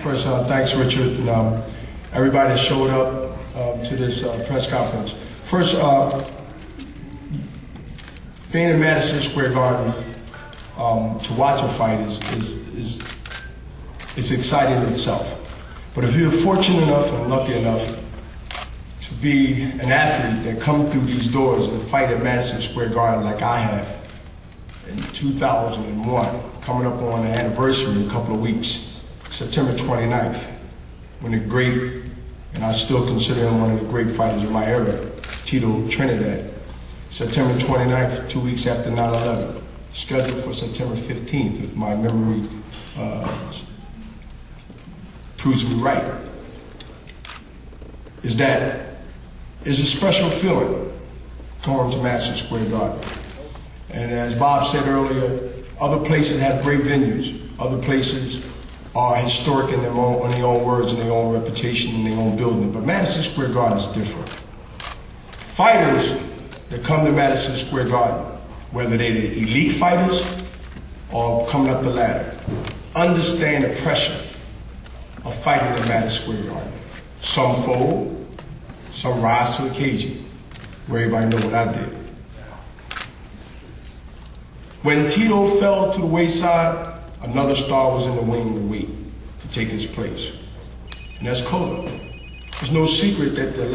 First, thanks, Richard, and everybody that showed up to this press conference. First, being in Madison Square Garden to watch a fight is exciting in itself. But if you're fortunate enough and lucky enough to be an athlete that come through these doors and fight at Madison Square Garden like I have in 2001, coming up on the anniversary in a couple of weeks, September 29th, when the great, and I still consider him one of the great fighters of my era, Cotto-Mosley, September 29th, 2 weeks after 9/11, scheduled for September 15th, if my memory proves me right, is a special feeling going to Madison Square Garden. And as Bob said earlier, other places have great venues. Other places are historic in their own words and their own reputation and their own building. But Madison Square Garden is different. Fighters that come to Madison Square Garden, whether they're the elite fighters or coming up the ladder, understand the pressure of fighting in Madison Square Garden. Some fold, some rise to the occasion, where everybody know what I did. When Tito fell to the wayside, another star was in the wing to wait to take his place, and that's Cotto. There's no secret that the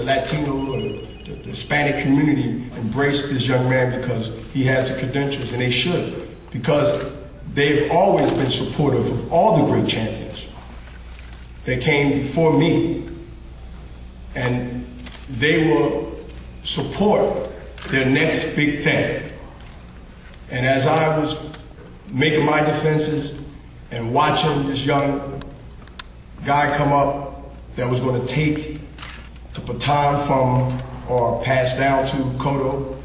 Latino or the Hispanic community embraced this young man because he has the credentials, and they should, because they've always been supportive of all the great champions that came before me, and they will support their next big thing. And as I was making my defenses and watching this young guy come up that was going to take the baton from or pass down to Cotto,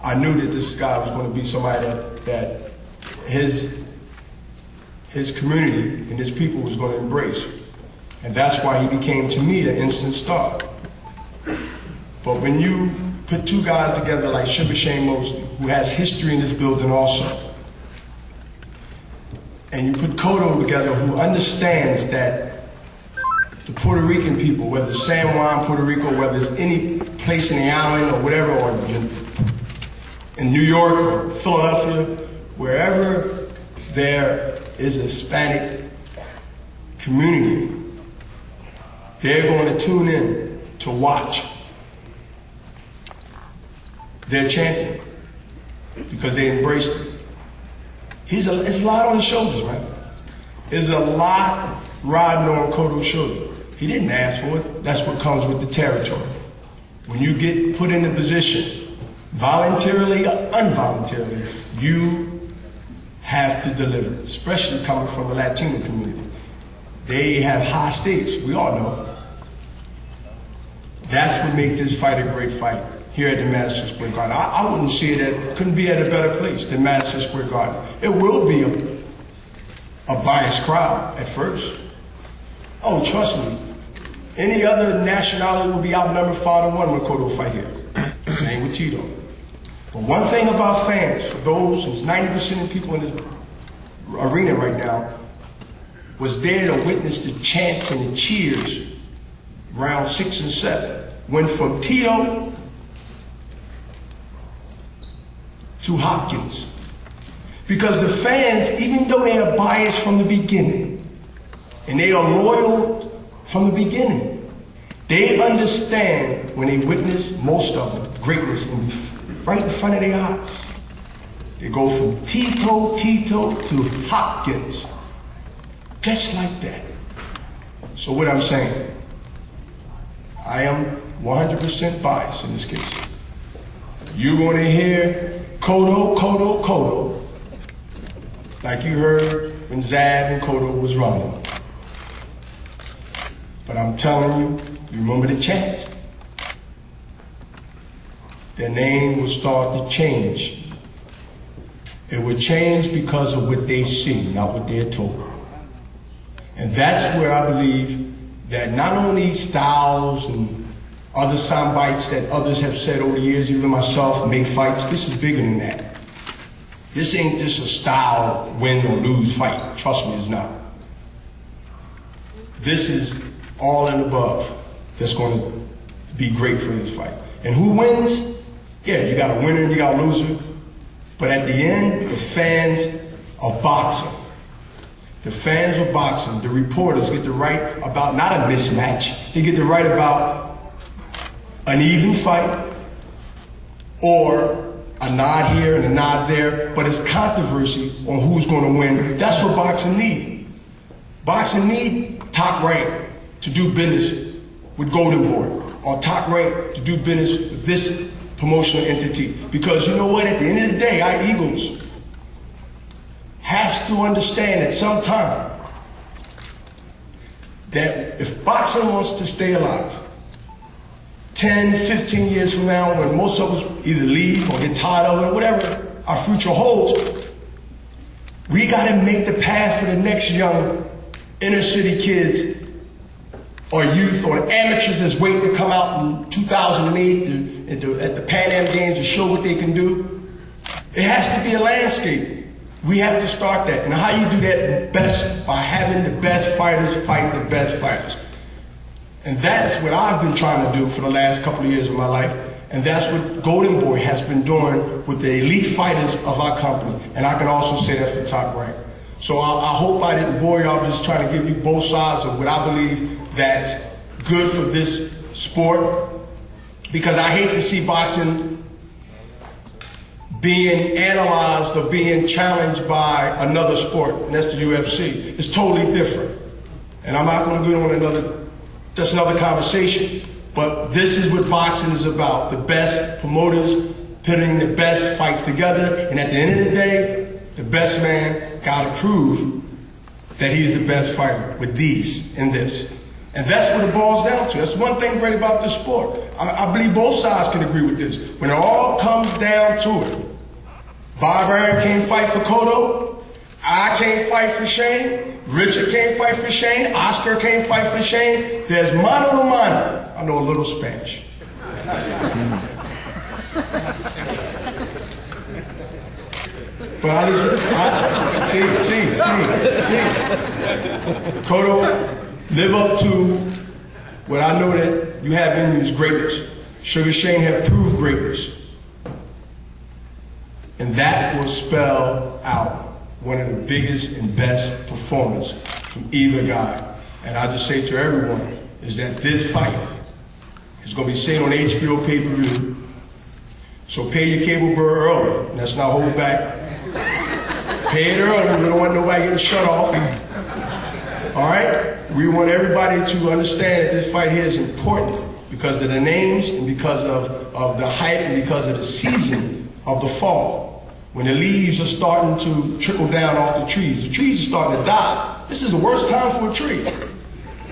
I knew that this guy was going to be somebody that his community and his people was going to embrace. And that's why he became, to me, an instant star. But when you put two guys together like Mosley, who has history in this building also, and you put Cotto together, who understands that the Puerto Rican people, whether it's San Juan, Puerto Rico, whether it's any place in the island or whatever, or in New York or Philadelphia, wherever there is a Hispanic community, they're going to tune in to watch their champion because they embraced him. It's a lot on his shoulders, man. There's a lot riding on Cotto's shoulders. He didn't ask for it. That's what comes with the territory. When you get put in a position, voluntarily or involuntarily, you have to deliver, especially coming from the Latino community. They have high stakes, we all know. That's what makes this fight a great fight here at the Madison Square Garden. I wouldn't see it couldn't be at a better place than Madison Square Garden. It will be a biased crowd at first. Oh, trust me. Any other nationality will be outnumbered 5-1 when Cotto fight here. Same with Tito. But one thing about fans, for those, who's 90% of people in this arena right now, was there to witness the chants and the cheers round 6 and 7. Went from Tito to Hopkins. Because the fans, even though they are biased from the beginning, and they are loyal from the beginning, they understand when they witness, most of them, greatness right in front of their eyes. They go from Tito to Hopkins. Just like that. So what I'm saying, I am 100% biased in this case. You're going to hear Cotto, like you heard when Zab and Cotto was running. But I'm telling you, remember the chant. Their name will start to change. It will change because of what they see, not what they're told. And that's where I believe that not only Styles and other sound bites that others have said over the years, even myself, make fights, this is bigger than that. This ain't just a style win or lose fight. Trust me, it's not. this is all and above that's going to be great for this fight. And who wins? Yeah, you got a winner and you got a loser. But at the end, the fans of boxing, the reporters get to write about not a mismatch. They get to write about an even fight or a nod here and a nod there, but it's controversy on who's going to win. That's what boxing needs. Boxing needs top rank to do business with Golden Boy, or top rank to do business with this promotional entity. Because you know what, at the end of the day, our Eagles has to understand at some time that if boxing wants to stay alive, 10, 15 years from now, when most of us either leave or get tired of it, whatever our future holds, we got to make the path for the next young inner city kids or youth or amateurs that's waiting to come out in 2008 at the Pan Am Games to show what they can do. It has to be a landscape. We have to start that. And how you do that best? By having the best fighters fight the best fighters. And that's what I've been trying to do for the last couple of years of my life. And that's what Golden Boy has been doing with the elite fighters of our company. And I can also say that for Top Rank. So I hope I didn't bore you. I'm just trying to give you both sides of what I believe that's good for this sport. Because I hate to see boxing being analyzed or being challenged by another sport, and that's the UFC. It's totally different. And I'm not going to go on that's another conversation. But this is what boxing is about. The best promoters putting the best fights together. And at the end of the day, the best man got to prove that he's the best fighter with these and this. And that's what it boils down to. That's one thing great about this sport. I believe both sides can agree with this. When it all comes down to it, Bob Aaron can't fight for Cotto. I can't fight for Shane. Richard can't fight for Shane. Oscar can't fight for Shane. There's mano a mano. I know a little Spanish. But see. Cotto, live up to what I know that you have in you is greatness. Sugar Shane have proved greatness. And that will spell out one of the biggest and best performances from either guy. And I just say to everyone is that this fight is going to be seen on HBO pay-per-view. So pay your cable bill early. And let's not hold back. Pay it early. We don't want nobody getting shut off. All right? We want everybody to understand that this fight here is important because of the names and because of the hype and because of the season of the fall. When the leaves are starting to trickle down off the trees are starting to die. This is the worst time for a tree.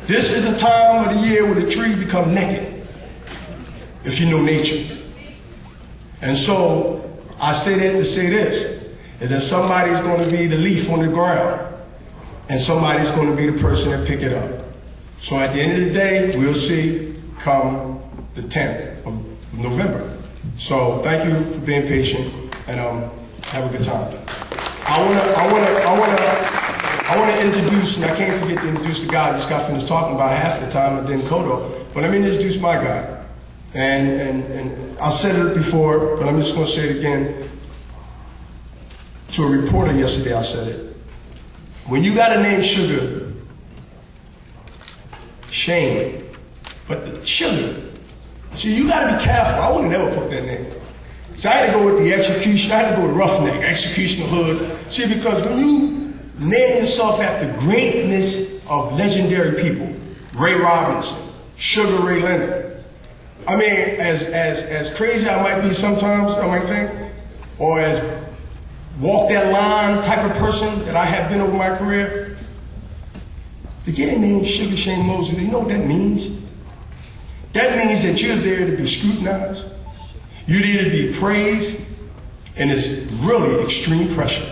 This is a time of the year where the tree becomes naked, if you know nature. And so I say that to say this, is that somebody's going to be the leaf on the ground and somebody's going to be the person that pick it up. So at the end of the day, we'll see come the 10th of November. So thank you for being patient and have a good time. I want to introduce, and I can't forget to introduce the guy I just got finished talking about half of the time, and then Cotto. But let me introduce my guy. And I said it before, but I'm just going to say it again. To a reporter yesterday, I said it. When you got a name Sugar Shane, but the Sugar, see, you got to be careful. I would have never put that name. So I had to go with the execution. I had to go with Roughneck, Executioner Hood. See, because when you name yourself after greatness of legendary people, Ray Robinson, Sugar Ray Leonard. I mean, as crazy I might be sometimes, I might think, or as walk that line type of person that I have been over my career, to get a name Sugar Shane Mosley, you know what that means? That means that you're there to be scrutinized. You're there to be praised, and it's really extreme pressure.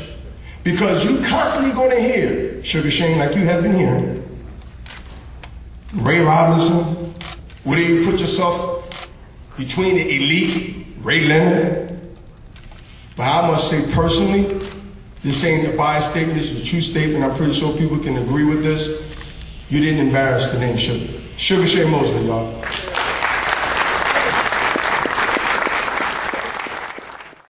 Because you're constantly going to hear Sugar Shane like you have been hearing. Ray Robinson, whether you put yourself between the elite, Ray Leonard. But I must say personally, this ain't a biased statement, this is a true statement. I'm pretty sure people can agree with this. You didn't embarrass the name Sugar. Sugar Shea Mosley, y'all.